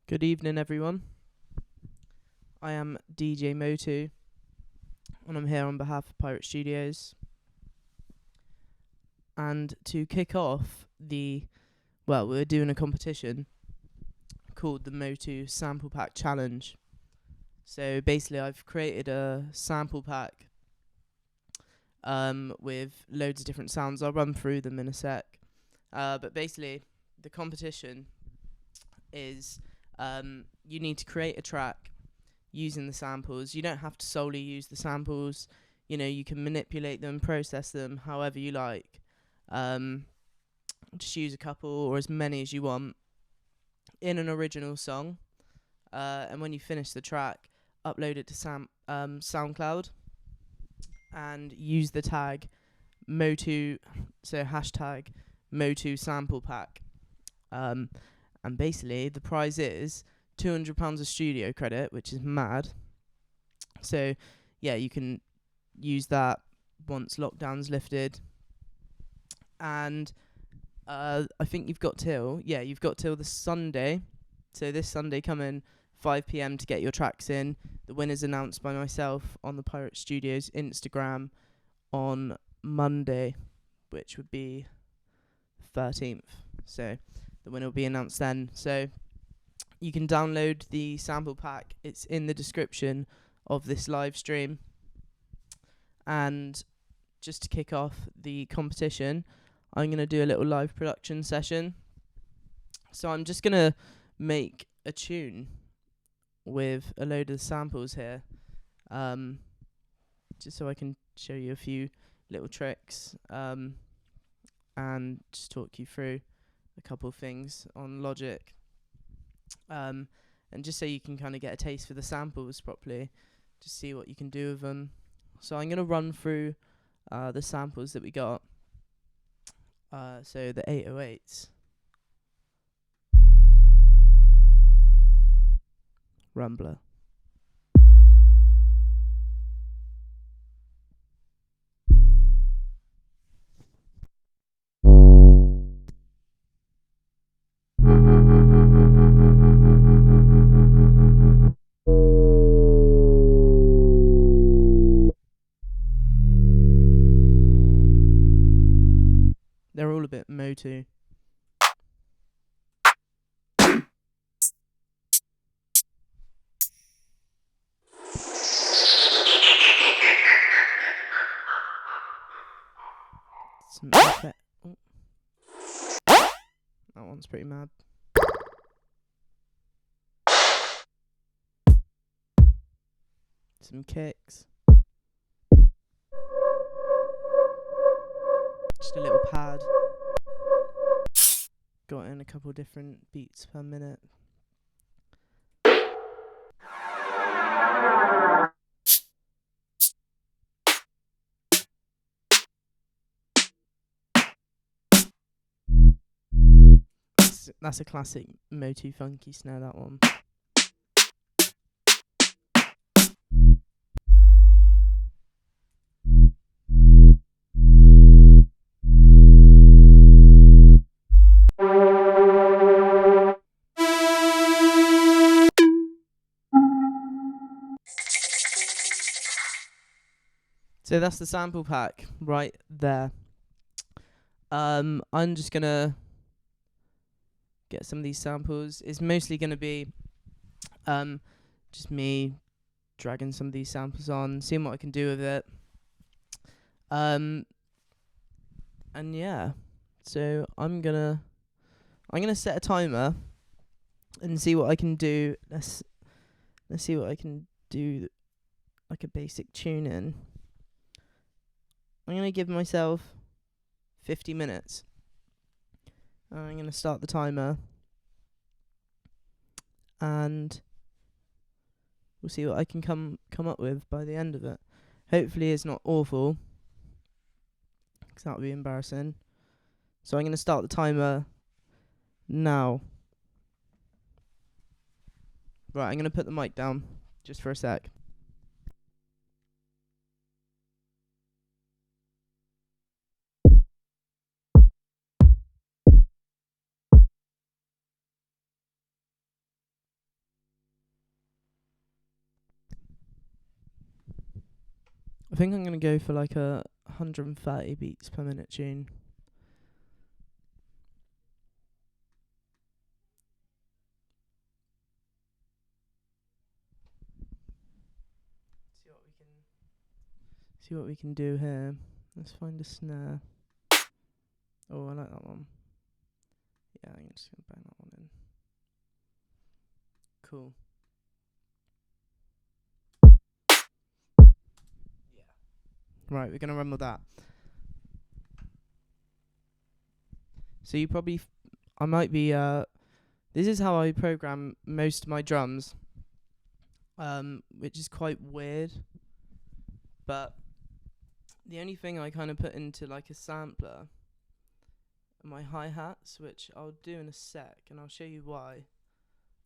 Good evening, everyone. I am DJ Motu, and I'm here on behalf of Pirate Studios. And to kick off we're doing a competition called the Motu Sample Pack Challenge. So basically, I've created a sample pack with loads of different sounds. I'll run through them in a sec. But basically, the competition is you need to create a track using the samples. You don't have to solely use the samples. You can manipulate them, process them however you like. Just use a couple or as many as you want in an original song. And when you finish the track, upload it to SoundCloud and use the tag Motu, so hashtag Motu Sample Pack. And basically, the prize is £200 of studio credit, which is mad. So, yeah, you can use that once lockdown's lifted. And I think you've got till the Sunday. So this Sunday coming 5 p.m. to get your tracks in. The winner's announced by myself on the Pirate Studios Instagram on Monday, which would be 13th. So the winner will be announced then. So you can download the sample pack. It's in the description of this live stream. And just to kick off the competition, I'm going to do a little live production session. So I'm just going to make a tune with a load of samples here, just so I can show you a few little tricks and just talk you through a couple of things on Logic, and just so you can kind of get a taste for the samples properly, just see what you can do with them. So I'm going to run through the samples that we got. So the 808s. Rumbler. They're all a bit Motu. Some effect. Oh. That one's pretty mad. Some kicks. Just a little pad. Got in a couple different beats per minute. That's a classic Motu funky snare, that one. So that's the sample pack right there. I'm just gonna get some of these samples. It's mostly gonna be just me dragging some of these samples on, seeing what I can do with it. And yeah, so I'm gonna set a timer and see what I can do. Let's see what I can do, like a basic tune in. I'm gonna give myself 50 minutes. I'm gonna start the timer, and we'll see what I can come up with by the end of it. Hopefully it's not awful, because that would be embarrassing. So I'm going to start the timer now. Right, I'm going to put the mic down just for a sec. think I'm going to go for like a 130 beats per minute tune. See what we can do here. Let's find a snare. Oh, I like that one. Yeah, I'm just going to bang that one in. Cool. Yeah. Right, we're going to run with that. So you probably... I might be... this is how I program most of my drums. Which is quite weird. But the only thing I kind of put into like a sampler are my hi-hats, which I'll do in a sec, and I'll show you why.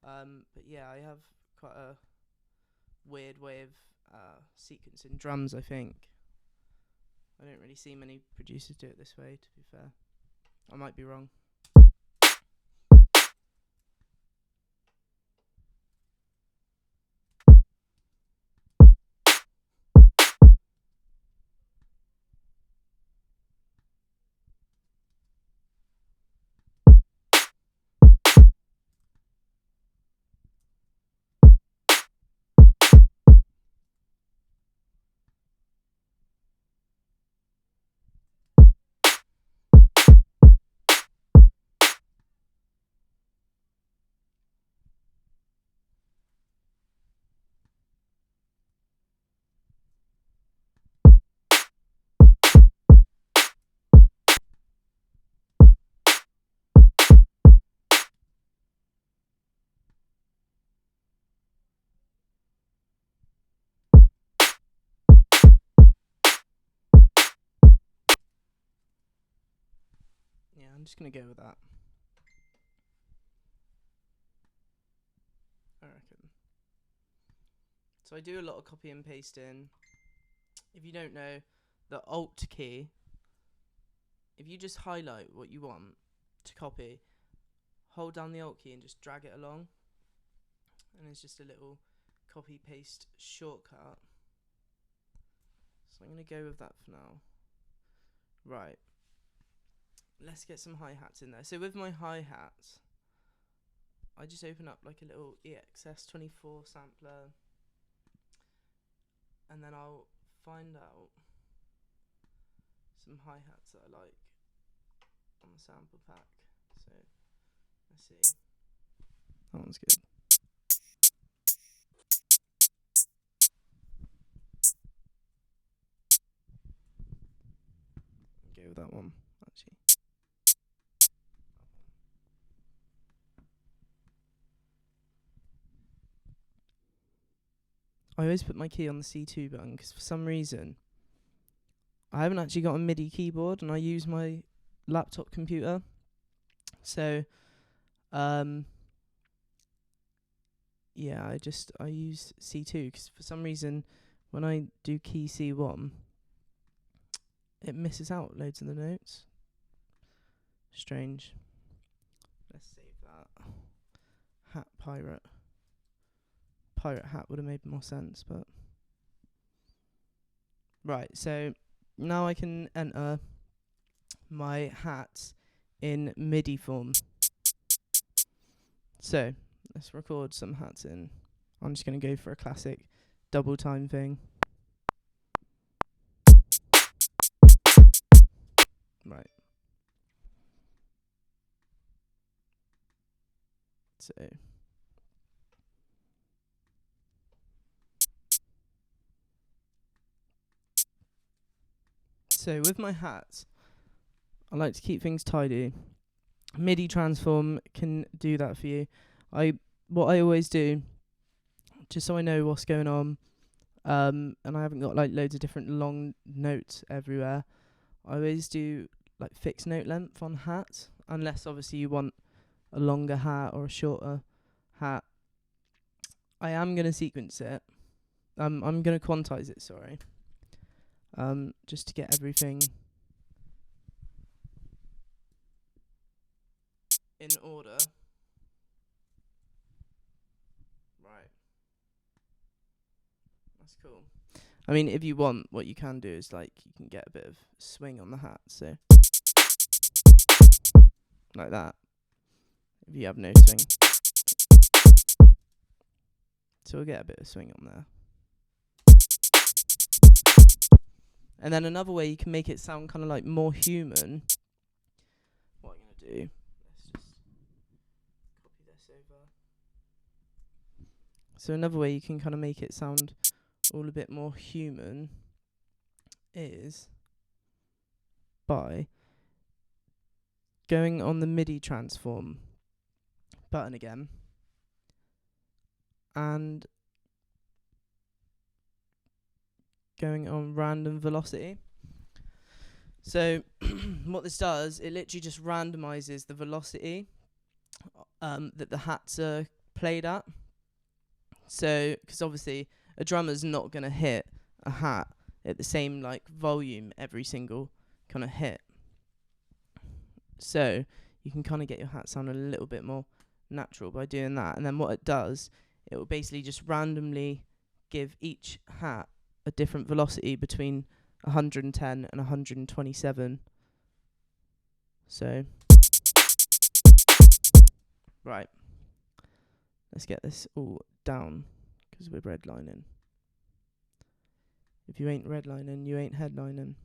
But yeah, I have quite a weird way of sequencing drums, I think. I don't really see many producers do it this way, to be fair. I might be wrong. Yeah, I'm just going to go with that. I reckon. So I do a lot of copy and pasting. If you don't know, the Alt key, if you just highlight what you want to copy, hold down the Alt key and just drag it along. And it's just a little copy paste shortcut. So I'm going to go with that for now. Right. Let's get some hi-hats in there. So with my hi-hats, I just open up like a little EXS24 sampler, and then I'll find out some hi-hats that I like on the sample pack. So let's see. That one's good. Go with that one, actually. I always put my key on the C2 button because for some reason I haven't actually got a MIDI keyboard and I use my laptop computer. So, yeah, I use C2 because for some reason when I do key C1, it misses out loads of the notes. Strange. Let's save that. Hat pirate. Pirate hat would have made more sense, but... Right, so now I can enter my hats in MIDI form. So, let's record some hats in. I'm just going to go for a classic double time thing. Right. So with my hats, I like to keep things tidy. MIDI transform can do that for you. What I always do, just so I know what's going on, and I haven't got like loads of different long notes everywhere, I always do like fixed note length on hats, unless obviously you want a longer hat or a shorter hat. I am going to sequence it. I'm going to quantize it, sorry. Just to get everything in order. Right. That's cool. I mean, if you want, what you can do is like you can get a bit of swing on the hat, so like that. If you have no swing, so we'll get a bit of swing on there. And then another way you can make it sound kind of like more human. What I'm gonna do? Let's just copy this over. So another way you can kind of make it sound all a bit more human is by going on the MIDI transform button again and going on random velocity. So what this does, it literally just randomizes the velocity that the hats are played at. So, because obviously a drummer's not going to hit a hat at the same like volume every single kind of hit. So you can kind of get your hat sound a little bit more natural by doing that. And then what it does, it will basically just randomly give each hat a different velocity between 110 and 127. So, right. Let's get this all down, because we're redlining. If you ain't redlining, you ain't headlining.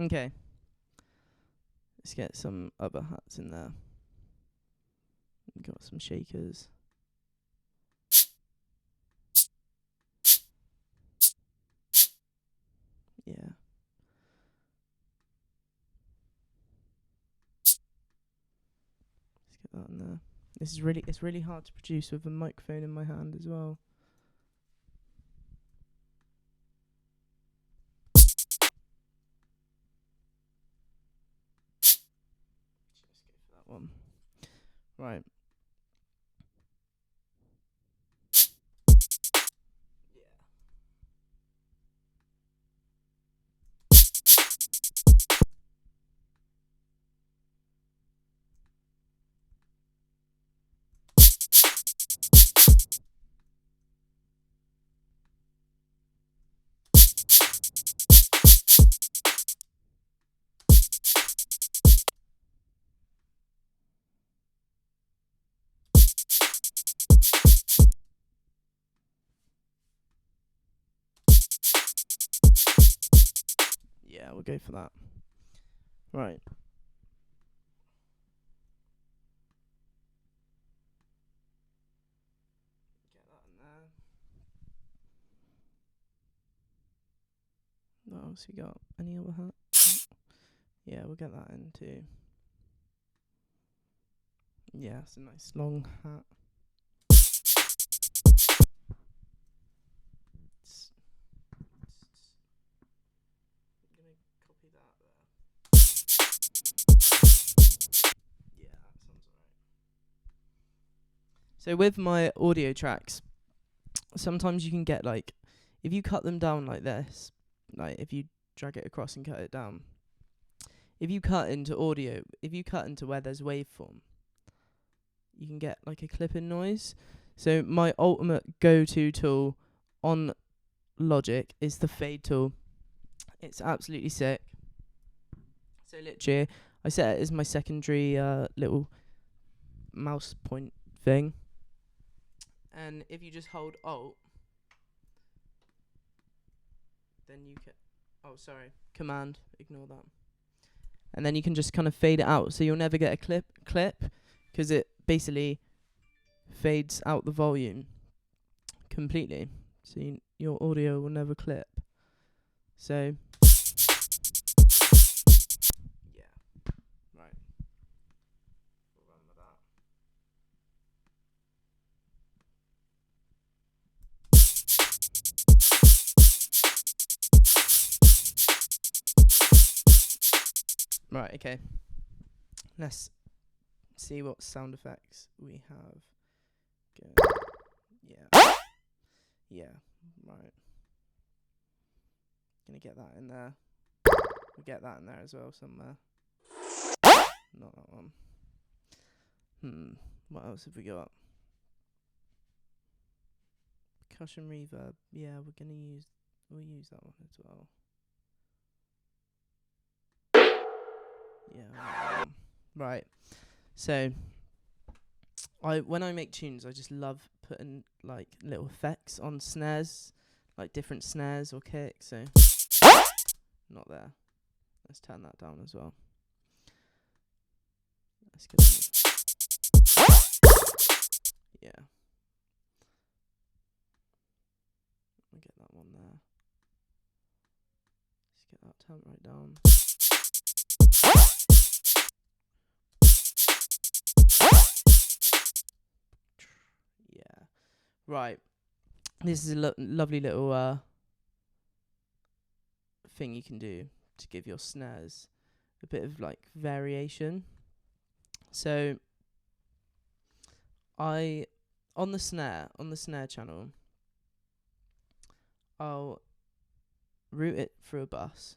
Okay. Let's get some other hats in there. Got some shakers. Yeah. Let's get that in there. It's really hard to produce with a microphone in my hand as well. Let's go for that one. Right. Yeah, we'll go for that. Right. Get that in there. What else we got? Any other hat? Yeah, we'll get that in too. Yeah, it's a nice long hat. I'm gonna copy that there. Yeah, that sounds alright. So with my audio tracks, sometimes you can get like, if you cut them down like this, like if you drag it across and cut it down, if you cut into audio, if you cut into where there's waveform, you can get like a clipping noise. So my ultimate go-to tool on Logic is the fade tool. It's absolutely sick. So literally, I set it as my secondary little mouse point thing. And if you just hold Alt, then you can... Oh, sorry. Command. Ignore that. And then you can just kind of fade it out. So you'll never get a clip, because it basically fades out the volume completely. So your audio will never clip. So... yeah. Right. We'll run with that. Right, okay. Let's see what sound effects we have. Go. Yeah. Yeah, right. Gonna get that in there. We'll get that in there as well somewhere. Not that one. What else have we got? Percussion reverb. Yeah, we'll use that one as well. Yeah. Right. So when I make tunes, I just love putting like little effects on snares, like different snares or kicks. So not there. Let's turn that down as well. Let's get yeah. We'll get that one there. Let's get that turned right down. Yeah. Right. This is a lovely little thing you can do to give your snares a bit of like variation. So on the snare channel, I'll route it through a bus,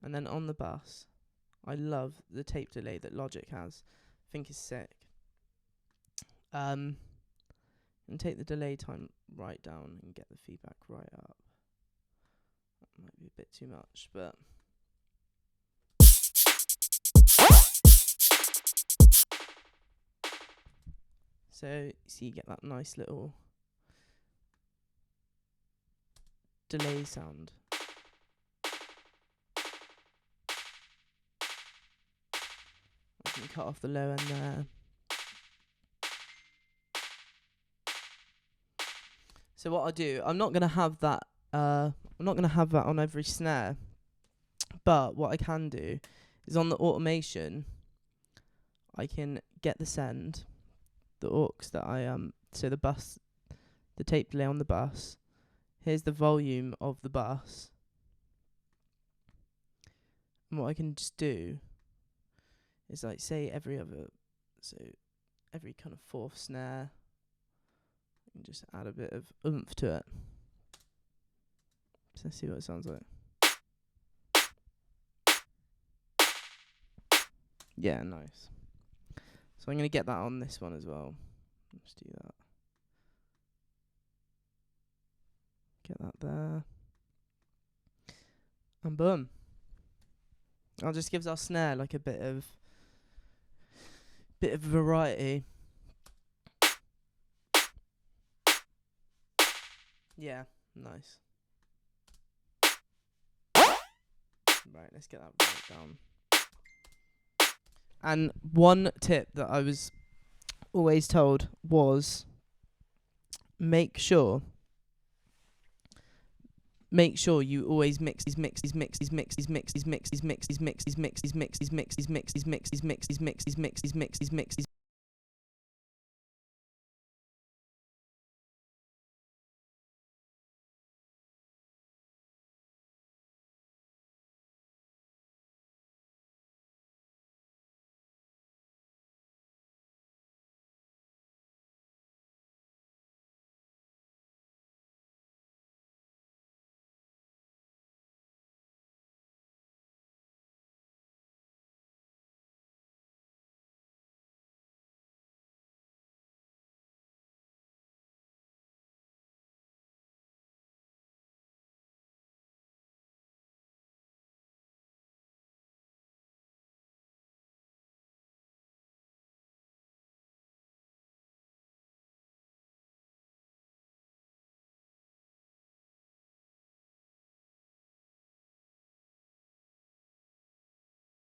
and then on the bus, I love the tape delay that Logic has. I think it's sick. And take the delay time right down and get the feedback right up. That might be a bit too much, but so you get that nice little delay sound. I can cut off the low end there. So what I do, I'm not gonna have that on every snare, but what I can do is on the automation, I can get the send, the aux that so the tape delay on the bus. Here's the volume of the bus, and what I can just do is like say every kind of fourth snare, and just add a bit of oomph to it. So let's see what it sounds like. Yeah, nice. So I'm going to get that on this one as well. Let's do that. Get that there. And boom. That just gives our snare like a bit of variety. Yeah, nice. Right, let's get that right down. And one tip that I was always told was make sure you always mix